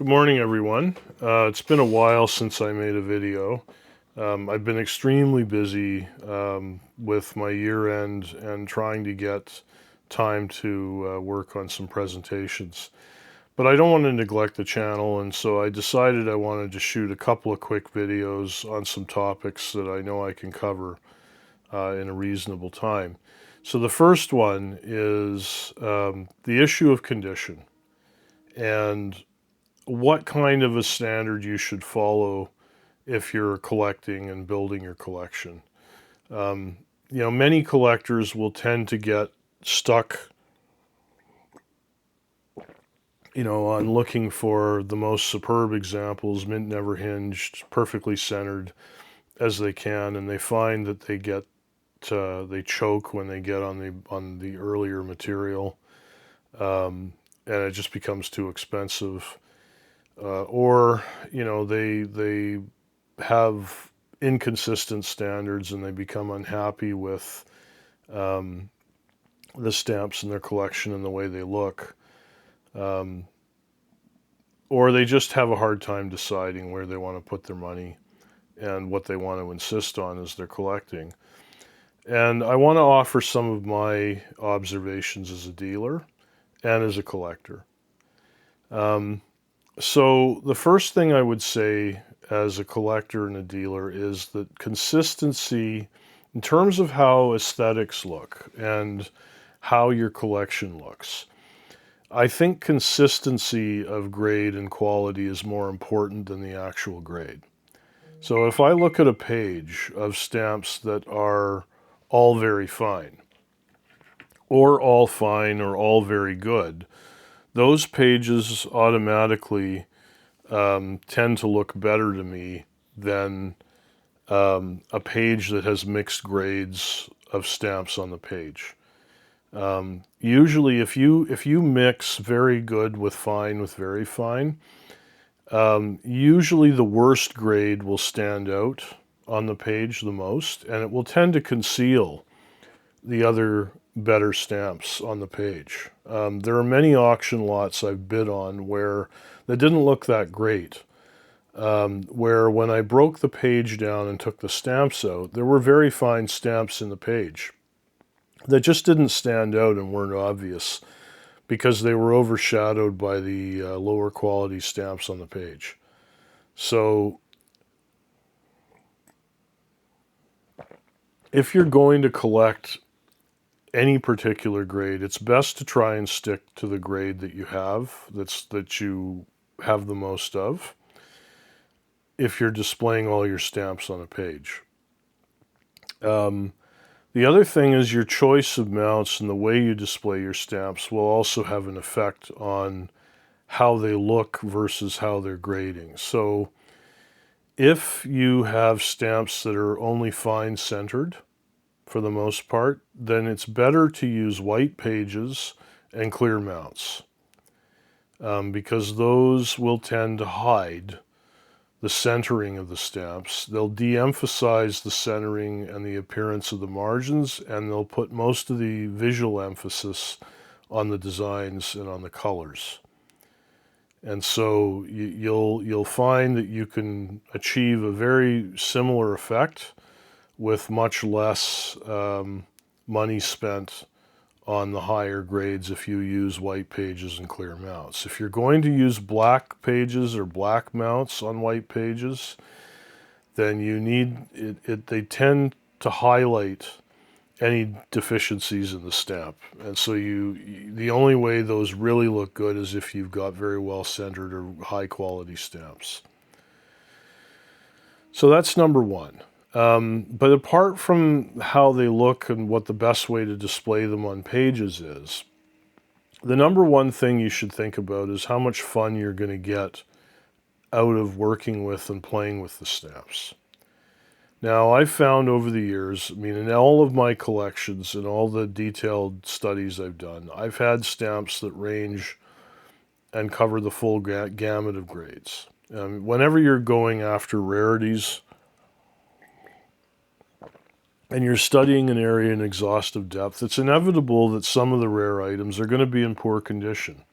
Good morning, everyone. It's been a while since I made a video. I've been extremely busy with my year end and trying to get time to work on some presentations. But I don't want to neglect the channel, and so I decided I wanted to shoot a couple of quick videos on some topics that I know I can cover in a reasonable time. So the first one is the issue of condition and what kind of a standard you should follow if you're collecting and building your collection. Um, Many collectors will tend to get stuck, on looking for the most superb examples, mint never hinged, perfectly centered as they can, and they find that they choke when they get on the earlier material, and it just becomes too expensive. Or they have inconsistent standards and they become unhappy with um, the stamps in their collection and the way they look. Um, or they just have a hard time deciding where they want to put their money and what they want to insist on as they're collecting. And I want to offer some of my observations as a dealer and as a collector. So the first thing I would say as a collector and a dealer is that consistency in terms of how aesthetics look and how your collection looks. I think consistency of grade and quality is more important than the actual grade. So if I look at a page of stamps that are all very fine, or all fine, or all very good, those pages automatically tend to look better to me than a page that has mixed grades of stamps on the page. Usually, if you mix very good with very fine, usually the worst grade will stand out on the page the most, and it will tend to conceal the other better stamps on the page. There are many auction lots I've bid on where that didn't look that great. Where when I broke the page down and took the stamps out, there were very fine stamps in the page that just didn't stand out and weren't obvious because they were overshadowed by the lower quality stamps on the page. So if you're going to collect any particular grade, it's best to try and stick to the grade that you have, that you have the most of, if you're displaying all your stamps on a page. The other thing is your choice of mounts and the way you display your stamps will also have an effect on how they look versus how they're grading. So if you have stamps that are only fine centered for the most part, then it's better to use white pages and clear mounts, because those will tend to hide the centering of the stamps. They'll de-emphasize the centering and the appearance of the margins, and they'll put most of the visual emphasis on the designs and on the colors. And so you'll find that you can achieve a very similar effect with much less money spent on the higher grades if you use white pages and clear mounts. If you're going to use black pages or black mounts on white pages, then you need they tend to highlight any deficiencies in the stamp. And so the only way those really look good is if you've got very well centered or high quality stamps. So that's number one. But apart from how they look and what the best way to display them on pages is, the number one thing you should think about is how much fun you're going to get out of working with and playing with the stamps. Now, I've found over the years, in all of my collections and all the detailed studies I've done, I've had stamps that range and cover the full gamut of grades. Whenever you're going after rarities, and you're studying an area in exhaustive depth, it's inevitable that some of the rare items are going to be in poor condition.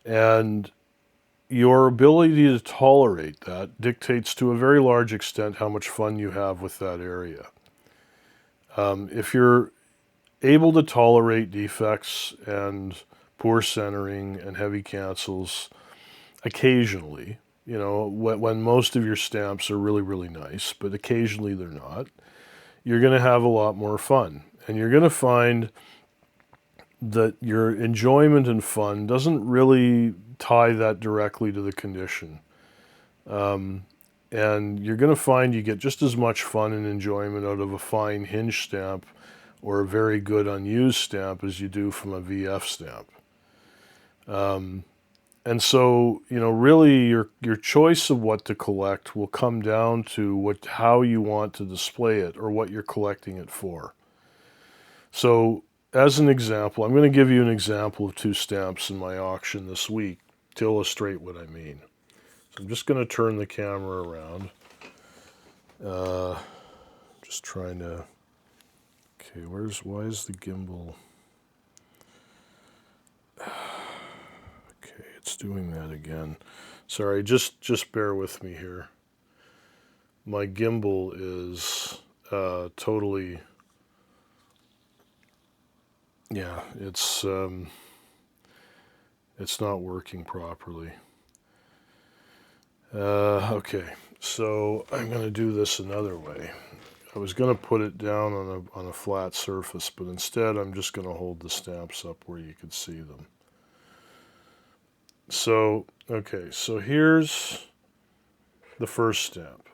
And your ability to tolerate that dictates to a very large extent how much fun you have with that area. If you're able to tolerate defects and poor centering and heavy cancels occasionally, when most of your stamps are really, really nice, but occasionally they're not, you're going to have a lot more fun. And you're going to find that your enjoyment and fun doesn't really tie that directly to the condition. And you're going to find you get just as much fun and enjoyment out of a fine hinge stamp or a very good unused stamp as you do from a VF stamp. And so, really your choice of what to collect will come down to how you want to display it or what you're collecting it for. So, as an example, I'm going to give you an example of 2 stamps in my auction this week to illustrate what I mean. So I'm just going to turn the camera around. Just trying to... Okay, why is the gimbal... Okay, it's doing that again. Sorry, just bear with me here. My gimbal is totally... Yeah, it's not working properly. Okay, so I'm going to do this another way. I was going to put it down on a flat surface, but instead I'm just going to hold the stamps up where you can see them. So, okay, so here's the first stamp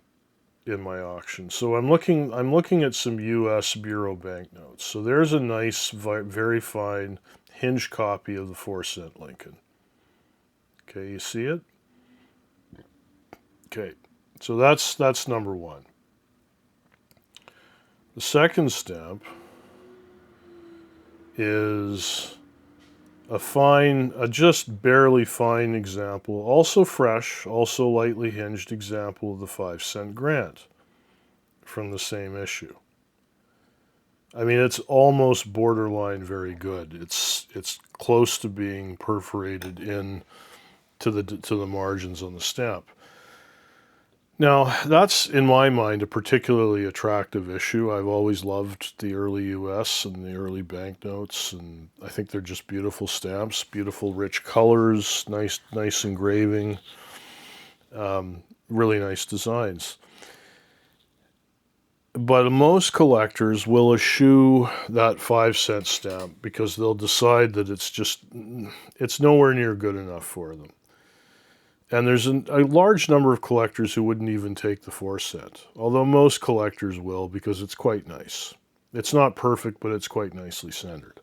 in my auction. So I'm looking at some US Bureau banknotes. So there's a nice, very fine hinge copy of the 4-cent Lincoln. Okay, you see it? Okay, so that's number 1. The second stamp is a just barely fine example, also fresh, also lightly hinged example of the 5-cent Grant from the same issue. I mean, it's almost borderline very good. It's close to being perforated in to the margins on the stamp. Now, that's, in my mind, a particularly attractive issue. I've always loved the early US and the early banknotes, and I think they're just beautiful stamps, beautiful rich colors, nice engraving, really nice designs. But most collectors will eschew that 5-cent stamp because they'll decide that it's nowhere near good enough for them. And there's a large number of collectors who wouldn't even take the 4-cent, although most collectors will because it's quite nice. It's not perfect, but it's quite nicely centered.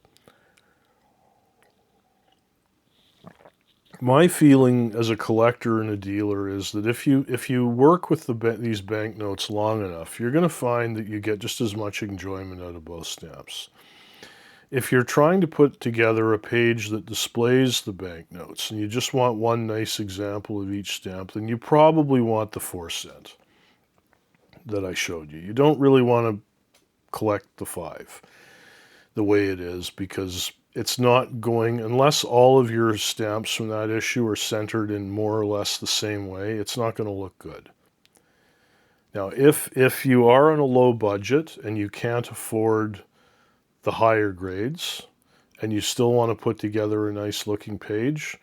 My feeling as a collector and a dealer is that if you work with these banknotes long enough, you're going to find that you get just as much enjoyment out of both stamps. If you're trying to put together a page that displays the banknotes and you just want one nice example of each stamp, then you probably want the 4-cent that I showed you. You don't really want to collect the 5 the way it is because it's not going, unless all of your stamps from that issue are centered in more or less the same way, it's not going to look good. Now, if you are on a low budget and you can't afford the higher grades and you still want to put together a nice looking page,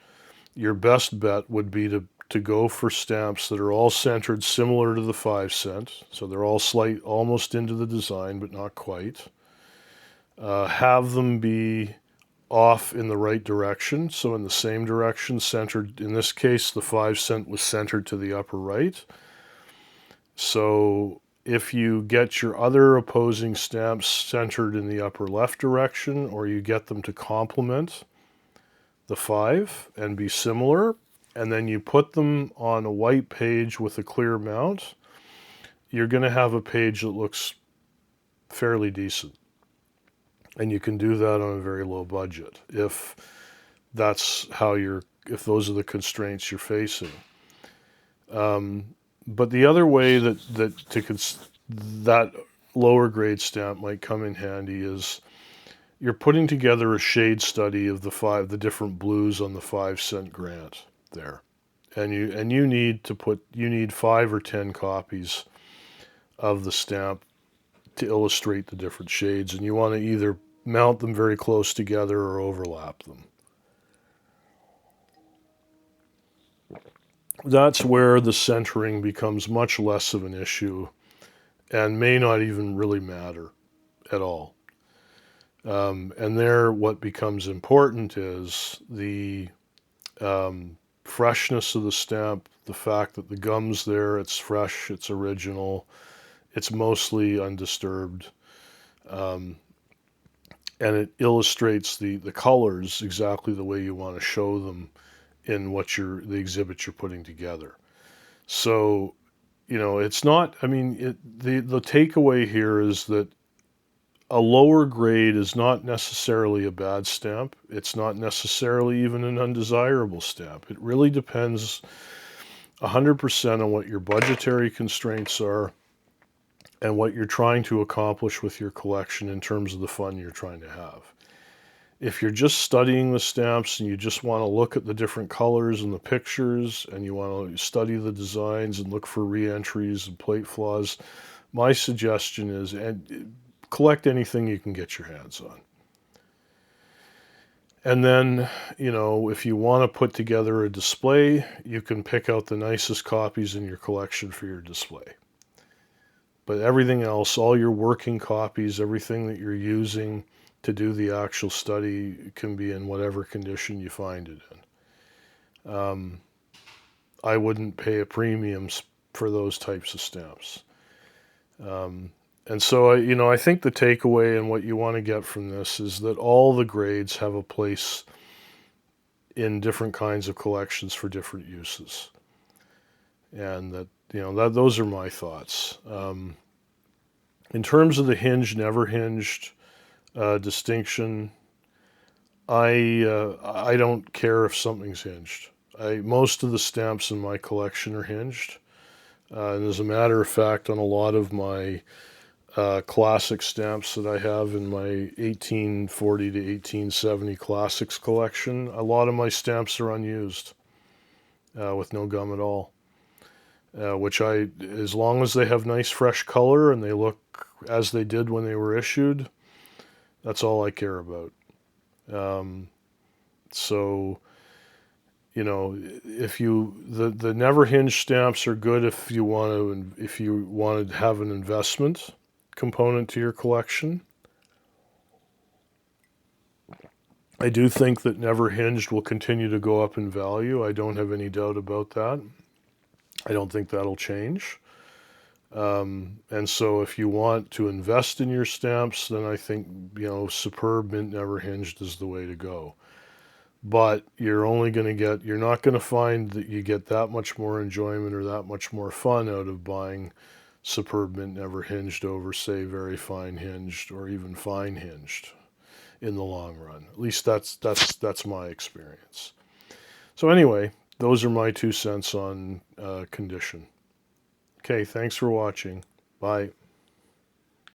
your best bet would be to go for stamps that are all centered similar to the 5-cent. So they're all almost into the design, but not quite. Have them be off in the right direction, so in the same direction, centered. In this case, the 5-cent was centered to the upper right. So if you get your other opposing stamps centered in the upper left direction, or you get them to complement the 5 and be similar, and then you put them on a white page with a clear mount, you're going to have a page that looks fairly decent. And you can do that on a very low budget if those are the constraints you're facing. But the other way that lower grade stamp might come in handy is you're putting together a shade study of the different blues on the 5-cent Grant there. and you need 5 or 10 copies of the stamp to illustrate the different shades, and you want to either mount them very close together or overlap them. That's where the centering becomes much less of an issue and may not even really matter at all. And there, what becomes important is the freshness of the stamp, the fact that the gum's there, it's fresh, it's original, it's mostly undisturbed, and it illustrates the colors exactly the way you want to show them in the exhibit you're putting together. So, it's not, the takeaway here is that a lower grade is not necessarily a bad stamp. It's not necessarily even an undesirable stamp. It really depends 100% on what your budgetary constraints are and what you're trying to accomplish with your collection in terms of the fun you're trying to have. If you're just studying the stamps and you just want to look at the different colors and the pictures and you want to study the designs and look for re-entries and plate flaws, my suggestion is collect anything you can get your hands on. And then, if you want to put together a display, you can pick out the nicest copies in your collection for your display. But everything else, all your working copies, everything that you're using to do the actual study can be in whatever condition you find it in. I wouldn't pay a premium for those types of stamps. And so, I think the takeaway and what you want to get from this is that all the grades have a place in different kinds of collections for different uses. And that, those are my thoughts. In terms of the hinged, never hinged distinction, I don't care if something's hinged. Most of the stamps in my collection are hinged. And as a matter of fact, on a lot of my classic stamps that I have in my 1840 to 1870 classics collection, a lot of my stamps are unused with no gum at all. Which as long as they have nice fresh color and they look as they did when they were issued, that's all I care about. So, if the never hinged stamps are good if you want to have an investment component to your collection. I do think that never hinged will continue to go up in value. I don't have any doubt about that. I don't think that'll change. And so if you want to invest in your stamps, then I think, superb mint never hinged is the way to go. But you're not going to find that you get that much more enjoyment or that much more fun out of buying superb mint never hinged over, say, very fine hinged or even fine hinged in the long run. At least that's my experience. So anyway, those are my 2 cents on condition. Okay, thanks for watching. Bye.